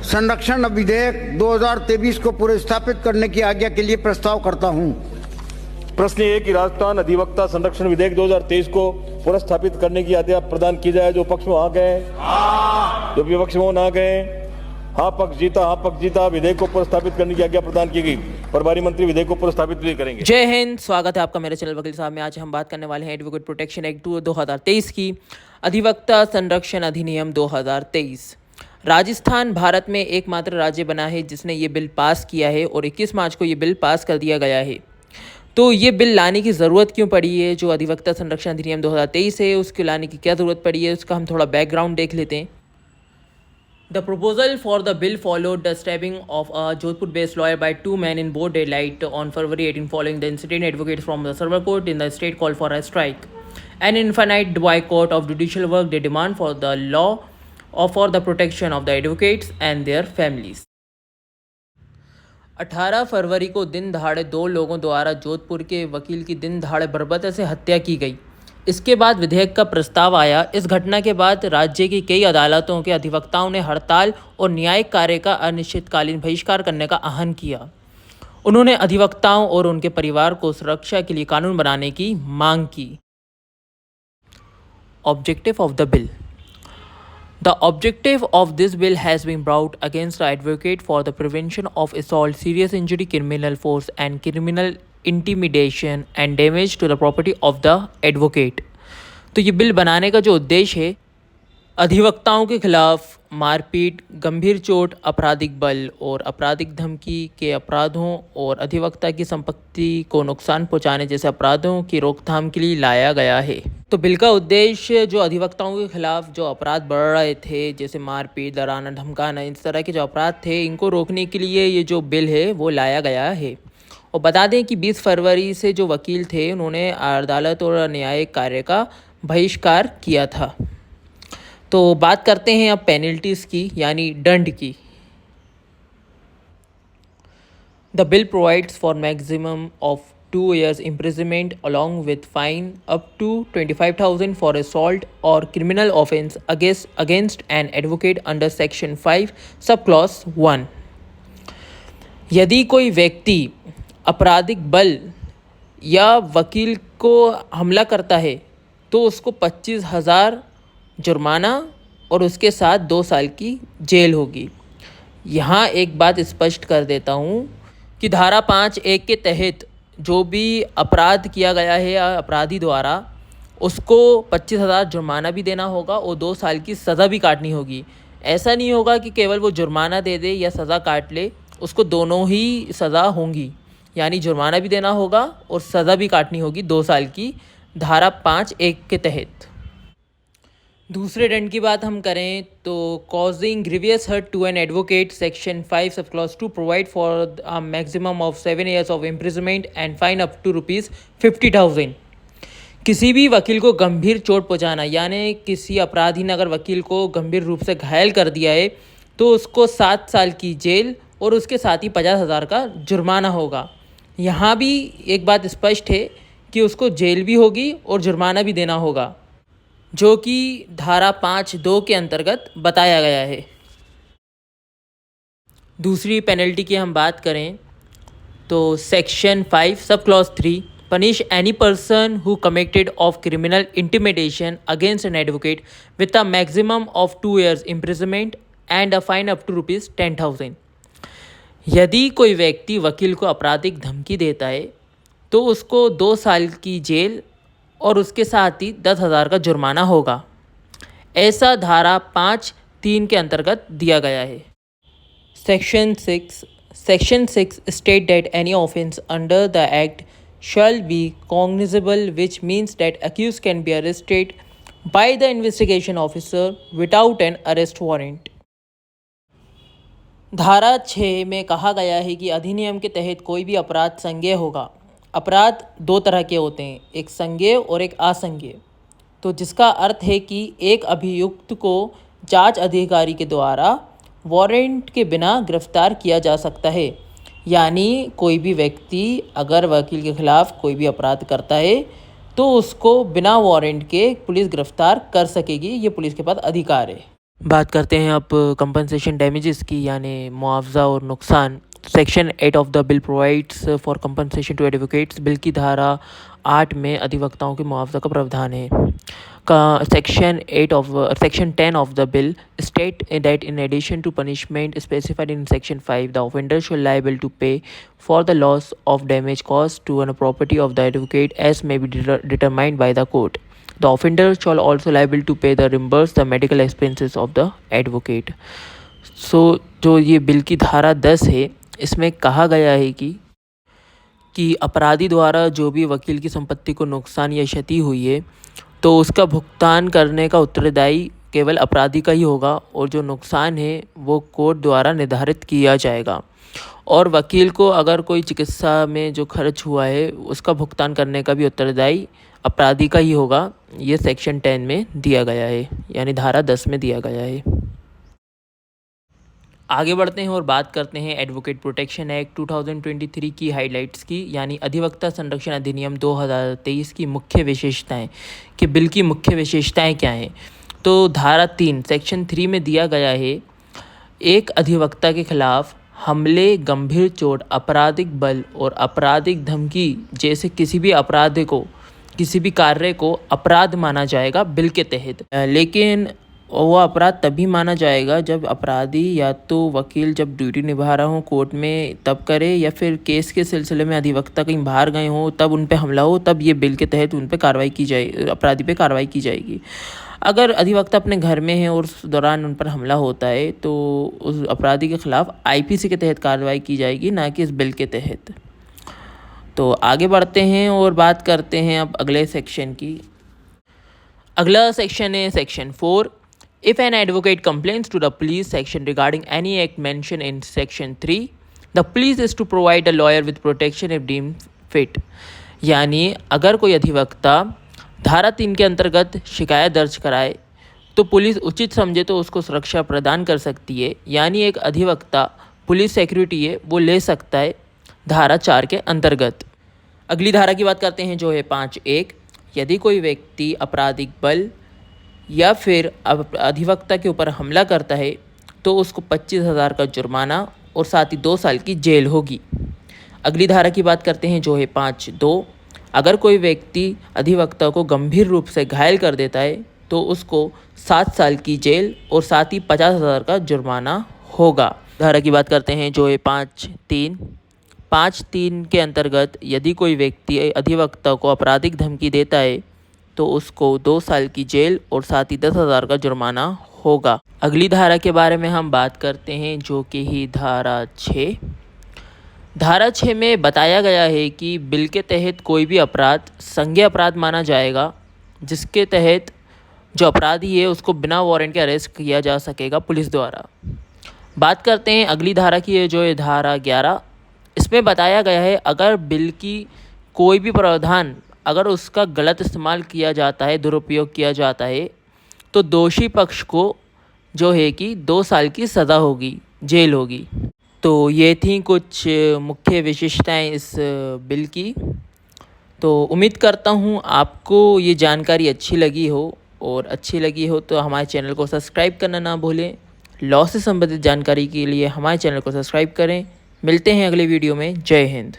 संरक्षण विधेयक 2023 को पुनर्स्थापित करने की आज्ञा के लिए प्रस्ताव करता हूं। प्रश्न ये है कि राजस्थान अधिवक्ता संरक्षण विधेयक 2023 को पुनर्स्थापित करने की आज्ञा प्रदान की जाए। जो पक्ष में हाँ गए, जो विपक्ष में ना गए, हाँ पक्ष जीता। विधेयक को पुनर्स्थापित करने की आज्ञा प्रदान की गई। प्रभारी मंत्री विधेयक को पुनर्स्थापित भी करेंगे। जय हिंद, स्वागत है आपका मेरे चैनल वकील साहब में। आज हम बात करने वाले हैं एडवोकेट प्रोटेक्शन एक्ट 2023 की, अधिवक्ता संरक्षण अधिनियम 2023। राजस्थान भारत में एकमात्र राज्य बना है जिसने ये बिल पास किया है और 21 मार्च को ये बिल पास कर दिया गया है। तो ये बिल लाने की ज़रूरत क्यों पड़ी है? जो अधिवक्ता संरक्षण अधिनियम 2023 है उसको लाने की क्या ज़रूरत पड़ी है, उसका हम थोड़ा बैकग्राउंड देख लेते हैं। The proposal for the bill followed the stabbing of a Jodhpur-based lawyer by two men in broad daylight on February 18 following the incident. Advocates from the server court in the state called for a strike. An infinite boycott of judicial work they demand for the law or for the protection of the advocates and their families. 18 फरवरी को दिन दहाड़े दो लोगों द्वारा जोधपुर के वकील की दिन दहाड़े बर्बरता से हत्या की गई। इसके बाद विधेयक का प्रस्ताव आया। इस घटना के बाद राज्य की कई अदालतों के अधिवक्ताओं ने हड़ताल और न्यायिक कार्य का अनिश्चितकालीन बहिष्कार करने का आह्वान किया। उन्होंने अधिवक्ताओं और उनके परिवार को सुरक्षा के लिए कानून बनाने की मांग की। Objective of the bill. The objective of this bill has been brought against the advocate for the prevention of assault, serious injury, criminal force and criminal intimidation and damage to the property of the advocate। तो ये bill बनाने का जो उद्देश्य है, अधिवक्ताओं के खिलाफ मारपीट, गंभीर चोट, आपराधिक बल और आपराधिक धमकी के अपराधों और अधिवक्ता की संपत्ति को नुकसान पहुंचाने जैसे अपराधों की रोकथाम के लिए लाया गया है। तो बिल का उद्देश्य जो अधिवक्ताओं के खिलाफ जो अपराध बढ़ रहे थे, जैसे मारपीट, डराना, धमकाना, इस तरह के जो अपराध थे, इनको रोकने के लिए ये जो बिल है वो लाया गया है। और बता दें कि 20 फरवरी से जो वकील थे उन्होंने अदालत और न्यायिक कार्य का बहिष्कार किया था। तो बात करते हैं अब पेनल्टीज़ की, यानी दंड की। The bill provides for maximum of 2 years imprisonment along with fine up to 25,000 for assault or criminal offence against an advocate under section 5 subclause 1। यदि कोई व्यक्ति आपराधिक बल या वकील को हमला करता है तो उसको 25,000 जुर्माना और उसके साथ 2 साल की जेल होगी। यहाँ एक बात स्पष्ट कर देता हूँ कि धारा 5(1) के तहत जो भी अपराध किया गया है अपराधी द्वारा, उसको 25,000 जुर्माना भी देना होगा और 2 साल की सज़ा भी काटनी होगी। ऐसा नहीं होगा कि केवल वो जुर्माना दे दे या सज़ा काट ले, उसको दोनों ही सज़ा होंगी, यानी जुर्माना भी देना होगा और सज़ा भी काटनी होगी 2 साल की, धारा 5(1) के तहत। दूसरे दंड की बात हम करें तो causing grievous hurt to an advocate section 5 sub clause 2 provide for a maximum of 7 years of imprisonment and fine up to ₹50,000। किसी भी वकील को गंभीर चोट पहुंचाना, यानी किसी अपराधी ने अगर वकील को गंभीर रूप से घायल कर दिया है तो उसको 7 साल की जेल और उसके साथ ही 50,000 का जुर्माना होगा। यहाँ भी एक बात स्पष्ट है कि उसको जेल भी होगी और जुर्माना भी देना होगा, जो कि धारा 5(2) के अंतर्गत बताया गया है। दूसरी पेनल्टी की हम बात करें तो section 5 sub clause 3 punish any person who committed of criminal intimidation against an advocate with a maximum of 2 years imprisonment and a fine up to ₹10,000। यदि कोई व्यक्ति वकील को आपराधिक धमकी देता है तो उसको 2 साल की जेल और उसके साथ ही 10,000 का जुर्माना होगा। ऐसा धारा 5(3) के अंतर्गत दिया गया है। Section 6 state that any offence under the act shall be cognizable which means that accuse can be arrested by the investigation officer without an arrest warrant. धारा 6 में कहा गया है कि अधिनियम के तहत कोई भी अपराध संज्ञेय होगा। अपराध 2 तरह के होते हैं, एक संज्ञेय और एक असंज्ञेय। तो जिसका अर्थ है कि एक अभियुक्त को जांच अधिकारी के द्वारा वारंट के बिना गिरफ्तार किया जा सकता है। यानी कोई भी व्यक्ति अगर वकील के खिलाफ कोई भी अपराध करता है तो उसको बिना वारंट के पुलिस गिरफ्तार कर सकेगी, ये पुलिस के पास अधिकार है। बात करते हैं अब कंपनसेशन डैमेजेस की, यानी मुआवजा और नुकसान। Section 8 of the bill provides for compensation to advocates. Bill की धारा 8 में अधिवक्ताओं के मुआवजा का प्रावधान है। का section 10 of the bill state that in addition to punishment specified in section 5 the offender should liable to pay for the loss of damage cause to an property of the advocate as may be determined by the court. The offender shall also liable to pay the reimburse the medical expenses of the advocate. So जो ये bill की धारा 10 है, इसमें कहा गया है कि अपराधी द्वारा जो भी वकील की संपत्ति को नुकसान या क्षति हुई है, तो उसका भुगतान करने का उत्तरदायी केवल अपराधी का ही होगा, और जो नुकसान है वो कोर्ट द्वारा निर्धारित किया जाएगा। और वकील को अगर कोई चिकित्सा में जो खर्च हुआ है उसका भुगतान करने का भी उत्तरदायी अपराधी का ही होगा। ये सेक्शन 10 में दिया गया है, यानी धारा 10 में दिया गया है। आगे बढ़ते हैं और बात करते हैं एडवोकेट प्रोटेक्शन एक्ट 2023 की हाइलाइट्स की, यानी अधिवक्ता संरक्षण अधिनियम 2023 की मुख्य विशेषताएं, कि बिल की मुख्य विशेषताएं क्या हैं। तो धारा 3 सेक्शन 3 में दिया गया है, एक अधिवक्ता के खिलाफ हमले, गंभीर चोट, आपराधिक बल और आपराधिक धमकी जैसे किसी भी अपराध को, किसी भी कार्य को अपराध माना जाएगा बिल के तहत। लेकिन वो अपराध तभी माना जाएगा जब अपराधी या तो वकील जब ड्यूटी निभा रहा हो कोर्ट में तब करे, या फिर केस के सिलसिले में अधिवक्ता कहीं बाहर गए हों तब उन पे हमला हो, तब ये बिल के तहत उन पे कार्रवाई की जाए, अपराधी पे कार्रवाई की जाएगी। अगर अधिवक्ता अपने घर में है और उस दौरान उन पर हमला होता है तो उस अपराधी के खिलाफ आईपीसी के तहत कार्रवाई की जाएगी, ना कि इस बिल के तहत। तो आगे बढ़ते हैं और बात करते हैं अब अगले सेक्शन की। अगला सेक्शन है section 4। If an advocate complains to the police section regarding any act mention in section 3, the police is to provide a lawyer with protection if deemed fit. यानी अगर कोई अधिवक्ता धारा 3 के अंतर्गत शिकायत दर्ज कराए तो पुलिस उचित समझे तो उसको सुरक्षा प्रदान कर सकती है, यानी एक अधिवक्ता पुलिस सिक्योरिटी है वो ले सकता है धारा 4 के अंतर्गत। अगली धारा की बात करते हैं जो है 5(1). यदि कोई व्यक्ति आपराधिक बल या फिर अधिवक्ता के ऊपर हमला करता है तो उसको 25,000 का जुर्माना और साथ ही 2 साल की जेल होगी। अगली धारा की बात करते हैं जो है 5(2). अगर कोई व्यक्ति अधिवक्ता को गंभीर रूप से घायल कर देता है तो उसको 7 साल की जेल और साथ ही 50,000 का जुर्माना होगा। धारा की बात करते हैं जो है 5(3). 5(3) के अंतर्गत यदि कोई व्यक्ति अधिवक्ता को आपराधिक धमकी देता है तो उसको 2 साल की जेल और साथ ही 10,000 का जुर्माना होगा। अगली धारा के बारे में हम बात करते हैं जो कि ही धारा 6। धारा 6 में बताया गया है कि बिल के तहत कोई भी अपराध संज्ञेय अपराध माना जाएगा, जिसके तहत जो अपराधी है उसको बिना वारंट के अरेस्ट किया जा सकेगा पुलिस द्वारा। बात करते हैं अगली धारा की है जो है धारा 11। इसमें बताया गया है अगर बिल की कोई भी प्रावधान अगर उसका गलत इस्तेमाल किया जाता है, दुरुपयोग किया जाता है, तो दोषी पक्ष को जो है कि 2 साल की सज़ा होगी, जेल होगी। तो ये थी कुछ मुख्य विशेषताएं इस बिल की। तो उम्मीद करता हूँ आपको ये जानकारी अच्छी लगी हो, और अच्छी लगी हो तो हमारे चैनल को सब्सक्राइब करना ना भूलें। लॉ से संबंधित जानकारी के लिए हमारे चैनल को सब्सक्राइब करें। मिलते हैं अगले वीडियो में। जय हिंद।